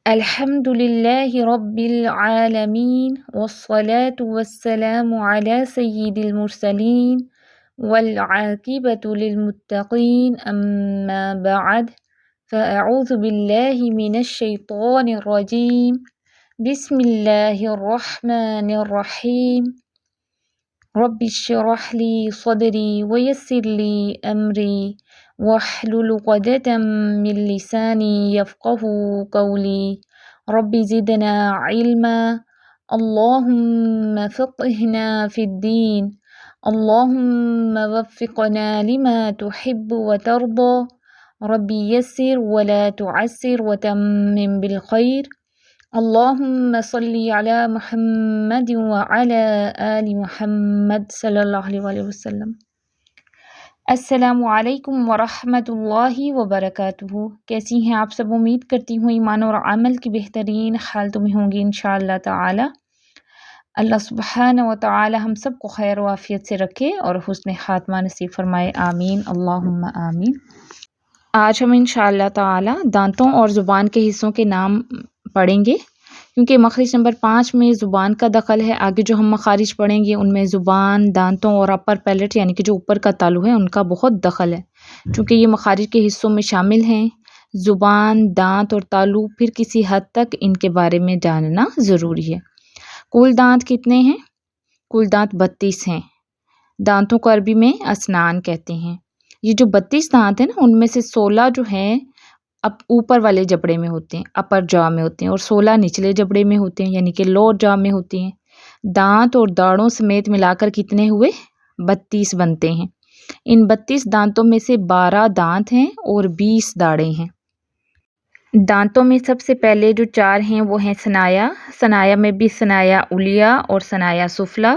الحمد لله رب العالمين والصلاة والسلام على سيد المرسلين والعاقبة للمتقين أما بعد فأعوذ بالله من الشيطان الرجيم بسم الله الرحمن الرحيم رب اشرح لي صدري ويسر لي أمري واحلل عقدة من لساني يفقهوا قولي رب زدنا علما اللهم فقهنا في الدين اللهم وفقنا لما تحب وترضى رب يسر ولا تعسر وتمم بالخير اللهم صل على محمد وعلى آل محمد صلی اللہ علیہ وسلم۔ السلام علیکم ورحمۃ اللہ وبرکاتہ۔ کیسی ہیں آپ سب؟ امید کرتی ہوں ایمان اور عمل کی بہترین حالتوں میں ہوں گی انشاءاللہ تعالی۔ اللہ سبحانہ و تعالی ہم سب کو خیر و عافیت سے رکھے اور حسن خاتمہ نصیب فرمائے، آمین اللہم آمین۔ آج ہم انشاءاللہ تعالی دانتوں اور زبان کے حصوں کے نام پڑھیں گے، کیونکہ مخرج نمبر 5 میں زبان کا دخل ہے۔ آگے جو ہم مخارج پڑھیں گے ان میں زبان، دانتوں اور اپر پیلٹ یعنی کہ جو اوپر کا تالو ہے ان کا بہت دخل ہے، چونکہ یہ مخارج کے حصوں میں شامل ہیں۔ زبان، دانت اور تالو، پھر کسی حد تک ان کے بارے میں جاننا ضروری ہے۔ کل دانت کتنے ہیں؟ کل دانت 32 ہیں۔ دانتوں کو عربی میں اسنان کہتے ہیں۔ یہ جو 32 دانت ہیں نا، ان میں سے 16 جو ہیں اب اوپر والے جبڑے میں ہوتے ہیں، اپر جا میں ہوتے ہیں، اور 16 نچلے جبڑے میں ہوتے ہیں یعنی کہ لوور جا میں ہوتے ہیں۔ دانت اور داڑھوں سمیت ملا کر کتنے ہوئے؟ 32 بنتے ہیں۔ ان 32 دانتوں میں سے 12 دانت ہیں اور 20 داڑھیں ہیں۔ دانتوں میں سب سے پہلے جو 4 ہیں وہ ہیں ثنایا۔ ثنایا میں بھی ثنایا علیہ اور ثنایا سفلی۔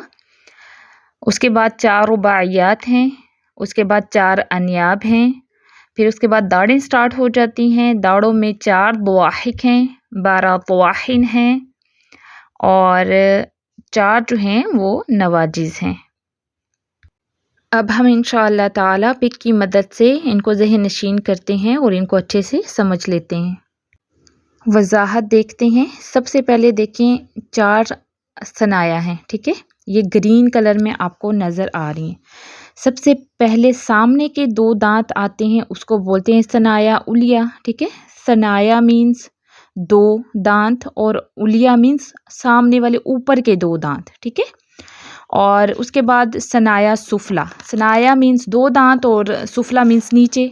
اس کے بعد 4 رباعیات ہیں۔ اس کے بعد 4 انیاب ہیں۔ پھر اس کے بعد داڑھیں سٹارٹ ہو جاتی ہیں۔ داڑھوں میں 4 ضواحک ہیں، 12 طواحن ہیں، اور 4 جو ہیں وہ نواجز ہیں۔ اب ہم انشاءاللہ تعالی پک کی مدد سے ان کو ذہن نشین کرتے ہیں اور ان کو اچھے سے سمجھ لیتے ہیں۔ وضاحت دیکھتے ہیں۔ سب سے پہلے دیکھیں 4 ثنایا ہیں، ٹھیک ہے، یہ گرین کلر میں آپ کو نظر آ رہی ہیں۔ سب سے پہلے سامنے کے 2 دانت آتے ہیں، اس کو بولتے ہیں ثنایا علیہ، ٹھیک ہے۔ ثنایا مینز 2 دانت اور علیہ مینز سامنے والے اوپر کے 2 دانت، ٹھیک ہے۔ اور اس کے بعد ثنایا سفلی۔ ثنایا مینز 2 دانت اور سفلی مینز نیچے،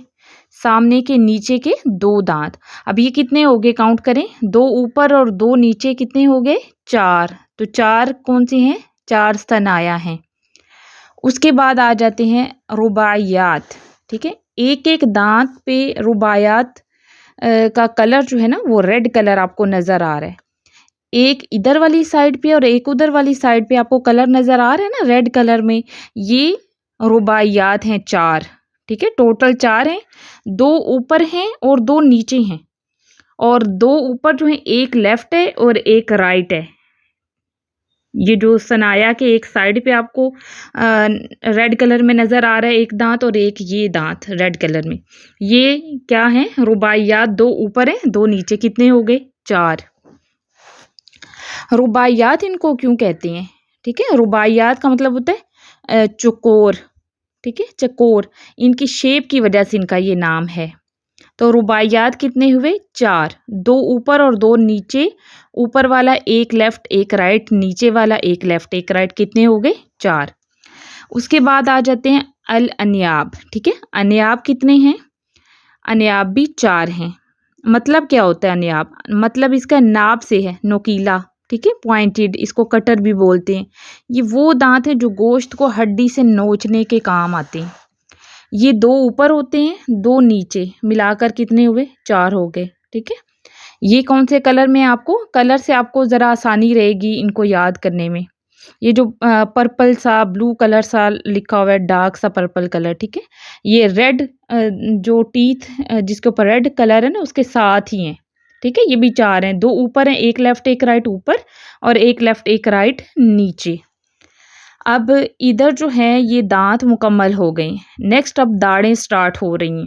سامنے کے نیچے کے 2 دانت۔ اب یہ کتنے ہو گئے؟ کاؤنٹ کریں، 2 اوپر اور 2 نیچے، کتنے ہو گئے؟ 4۔ تو 4 کون سے ہیں؟ 4 ثنایا ہیں۔ اس کے بعد آ جاتے ہیں رباعیات، ٹھیک ہے۔ ایک ایک دانت پہ رباعیات کا کلر جو ہے نا وہ ریڈ کلر آپ کو نظر آ رہا ہے۔ ایک ادھر والی سائڈ پہ اور ایک ادھر والی سائڈ پہ آپ کو کلر نظر آ رہا ہے نا ریڈ کلر میں، یہ رباعیات ہیں 4، ٹھیک ہے۔ ٹوٹل 4 ہیں، 2 اوپر ہیں اور 2 نیچے ہیں، اور 2 اوپر جو ہیں ایک لیفٹ ہے اور ایک رائٹ ہے۔ یہ جو ثنایا کے ایک سائڈ پہ آپ کو ریڈ کلر میں نظر آ رہا ہے ایک دانت، اور ایک یہ دانت ریڈ کلر میں، یہ کیا ہیں؟ رباعیات۔ 2 اوپر ہیں 2 نیچے، کتنے ہو گئے؟ 4۔ رباعیات ان کو کیوں کہتے ہیں؟ ٹھیک ہے، رباعیات کا مطلب ہوتا ہے چکور، ٹھیک ہے، چکور۔ ان کی شیپ کی وجہ سے ان کا یہ نام ہے۔ تو رباعیات کتنے ہوئے؟ 4، 2 اوپر اور 2 نیچے، اوپر والا ایک لیفٹ ایک رائٹ، نیچے والا ایک لیفٹ ایک رائٹ، کتنے ہو گئے؟ 4۔ اس کے بعد آ جاتے ہیں الانیاب، ٹھیک ہے۔ انیاب کتنے ہیں؟ انیاب بھی 4 ہیں۔ مطلب کیا ہوتا ہے انیاب؟ مطلب اس کا ناب سے ہے، نوکیلا، ٹھیک ہے، پوائنٹڈ، اس کو کٹر بھی بولتے ہیں۔ یہ وہ دانت ہیں جو گوشت کو ہڈی سے نوچنے کے کام آتے ہیں۔ یہ 2 اوپر ہوتے ہیں 2 نیچے، ملا کر کتنے ہوئے؟ 4 ہو گئے، ٹھیک ہے۔ یہ کون سے کلر میں؟ آپ کو کلر سے آپ کو ذرا آسانی رہے گی ان کو یاد کرنے میں۔ یہ جو پرپل سا بلو کلر سا لکھا ہوا ہے، ڈارک سا پرپل کلر، ٹھیک ہے، یہ ریڈ جو ٹیتھ جس کے اوپر ریڈ کلر ہے نا اس کے ساتھ ہی ہیں، ٹھیک ہے۔ یہ بھی 4 ہیں، 2 اوپر ہیں ایک لیفٹ ایک رائٹ اوپر، اور ایک لیفٹ ایک رائٹ نیچے۔ اب ادھر جو ہے یہ دانت مکمل ہو گئے۔ نیکسٹ اب داڑھیں سٹارٹ ہو رہی ہیں۔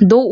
2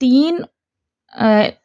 3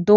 2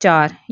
4।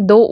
2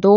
2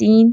3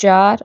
4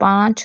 5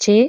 6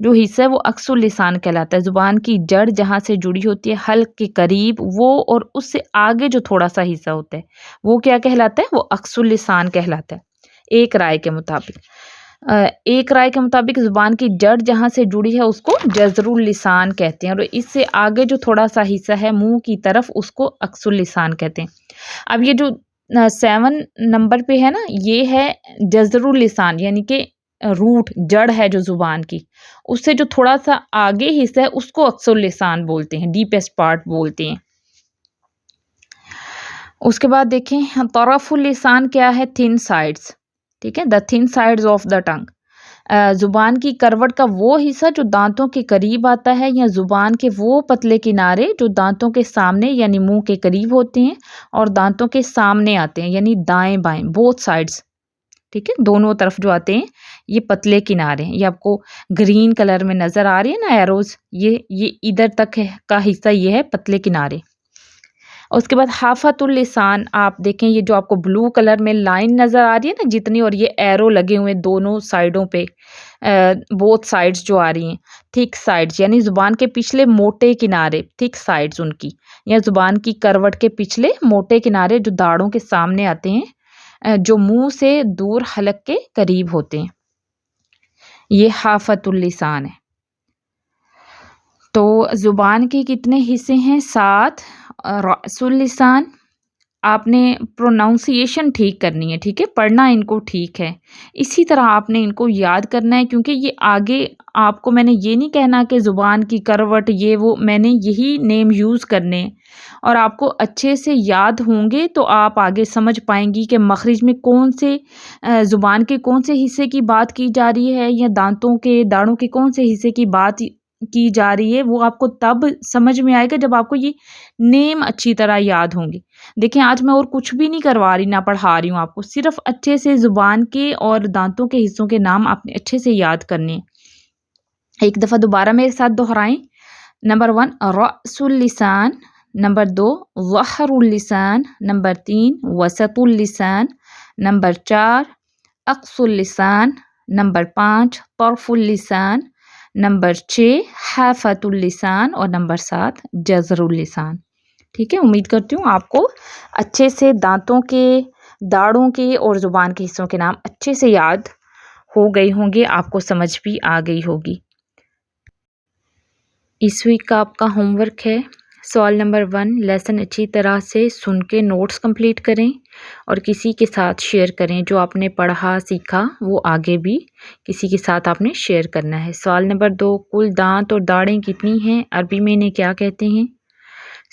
جو حصہ ہے وہ عکس اللسان کہلاتا ہے. زبان کی جڑ جہاں سے جڑی ہوتی ہے حلق کے قریب وہ اور اس سے آگے جو تھوڑا سا حصہ ہوتا ہے وہ کیا کہلاتا ہے؟ وہ عکس اللسان کہلاتا ہے ایک رائے کے مطابق. ایک رائے کے مطابق زبان کی جڑ جہاں سے جڑی ہے اس کو جزر اللسان کہتے ہیں اور اس سے آگے جو تھوڑا سا حصہ ہے منہ کی طرف اس کو عکس اللسان کہتے ہیں. اب یہ جو 7 نمبر پہ ہے نا یہ ہے جزر اللسان یعنی کہ روٹ جڑ ہے جو زبان کی اس سے جو تھوڑا سا آگے حصہ ہے اس کو عکس اللسان بولتے ہیں ڈیپسٹ پارٹ بولتے ہیں. اس کے بعد دیکھیں طرف اللسان کیا ہے؟ تھن سائڈز. ٹھیک ہے، دا تھن سائڈز آف دا ٹنگ. زبان کی کروٹ کا وہ حصہ جو دانتوں کے قریب آتا ہے یا زبان کے وہ پتلے کنارے جو دانتوں کے سامنے یعنی منہ کے قریب ہوتے ہیں اور دانتوں کے سامنے آتے ہیں یعنی دائیں بائیں بوتھ سائڈز. ٹھیک ہے، دونوں طرف جو آتے ہیں یہ پتلے کنارے ہیں. یہ آپ کو گرین کلر میں نظر آ رہی ہے نا ایروز، یہ ادھر تک کا حصہ یہ ہے پتلے کنارے. اس کے بعد حافت اللسان آپ دیکھیں یہ جو آپ کو بلو کلر میں لائن نظر آ رہی ہے نا جتنی اور یہ ایرو لگے ہوئے دونوں سائڈوں پہ بوتھ سائڈز جو آ رہی ہیں تھک سائڈز یعنی زبان کے پچھلے موٹے کنارے تھک سائڈز ان کی یا زبان کی کروٹ کے پچھلے موٹے کنارے جو داڑھوں کے سامنے آتے ہیں جو منہ سے دور حلق کے قریب ہوتے ہیں یہ حافت اللسان ہے. تو زبان کے کتنے حصے ہیں؟ 7. رأس اللسان آپ نے پروناؤنسیشن ٹھیک کرنی ہے. ٹھیک ہے، پڑھنا ان کو ٹھیک ہے اسی طرح آپ نے ان کو یاد کرنا ہے کیونکہ یہ آگے آپ کو میں نے یہ نہیں کہنا کہ زبان کی کروٹ یہ وہ میں نے یہی نیم یوز کرنے اور آپ کو اچھے سے یاد ہوں گے تو آپ آگے سمجھ پائیں گی کہ مخرج میں کون سے زبان کے کون سے حصے کی بات کی جا رہی ہے یا دانتوں کے داڑھوں کے کون سے حصے کی بات کی جا رہی ہے. وہ آپ کو تب سمجھ میں آئے گا جب آپ کو یہ نیم اچھی طرح یاد ہوں گے. دیکھیں آج میں اور کچھ بھی نہیں کروا رہی نہ پڑھا رہی ہوں آپ کو، صرف اچھے سے زبان کے اور دانتوں کے حصوں کے نام آپ نے اچھے سے یاد کرنے ہیں. ایک دفعہ دوبارہ میرے ساتھ دہرائیں. نمبر 1 رأس اللسان، نمبر 2 ظہر اللسان، نمبر 3 وسط اللسان، نمبر 4 اقصى اللسان، نمبر 5 طرف اللسان، نمبر 6 حافت اللسان اور نمبر 7 جزر اللسان. ٹھیک ہے، امید کرتی ہوں آپ کو اچھے سے دانتوں کے داڑھوں کے اور زبان کے حصوں کے نام اچھے سے یاد ہو گئے ہوں گے، آپ کو سمجھ بھی آ گئی ہوگی. اس ویک کا آپ کا ہوم ورک ہے سوال نمبر 1 لیسن اچھی طرح سے سن کے نوٹس کمپلیٹ کریں اور کسی کے ساتھ شیئر کریں. جو آپ نے پڑھا سیکھا وہ آگے بھی کسی کے ساتھ آپ نے شیئر کرنا ہے. سوال نمبر 2 کل دانت اور داڑھیں کتنی ہیں؟ عربی میں انہیں کیا کہتے ہیں؟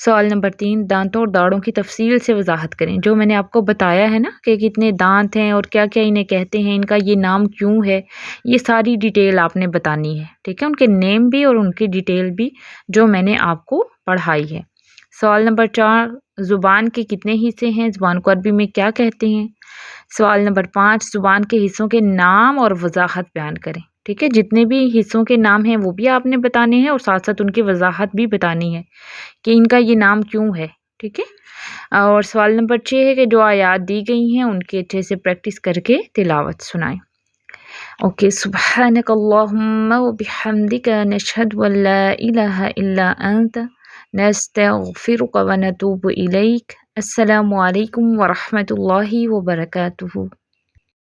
سوال نمبر 3 دانتوں اور داڑھوں کی تفصیل سے وضاحت کریں. جو میں نے آپ کو بتایا ہے نا کہ کتنے دانت ہیں اور کیا کیا انہیں کہتے ہیں، ان کا یہ نام کیوں ہے، یہ ساری ڈیٹیل آپ نے بتانی ہے. ٹھیک ہے، ان کے نیم بھی اور ان کی ڈیٹیل بھی جو میں نے آپ کو پڑھائی ہے. سوال نمبر 4 زبان کے کتنے حصے ہیں؟ زبان کو عربی میں کیا کہتے ہیں؟ سوال نمبر 5 زبان کے حصوں کے نام اور وضاحت بیان کریں. ٹھیک ہے، جتنے بھی حصوں کے نام ہیں وہ بھی آپ نے بتانے ہیں اور ساتھ ساتھ ان کی وضاحت بھی بتانی ہے کہ ان کا یہ نام کیوں ہے. ٹھیک ہے، اور سوال نمبر 6 ہے کہ جو آیات دی گئی ہیں ان کی اچھے سے پریکٹس کر کے تلاوت سنائیں. اوکے، سبحانک اللہم و بحمدک نشہد ان لا الہ الا انت نستغفرک و نتوب الیک. السلام علیکم ورحمۃ اللہ وبرکاتہ.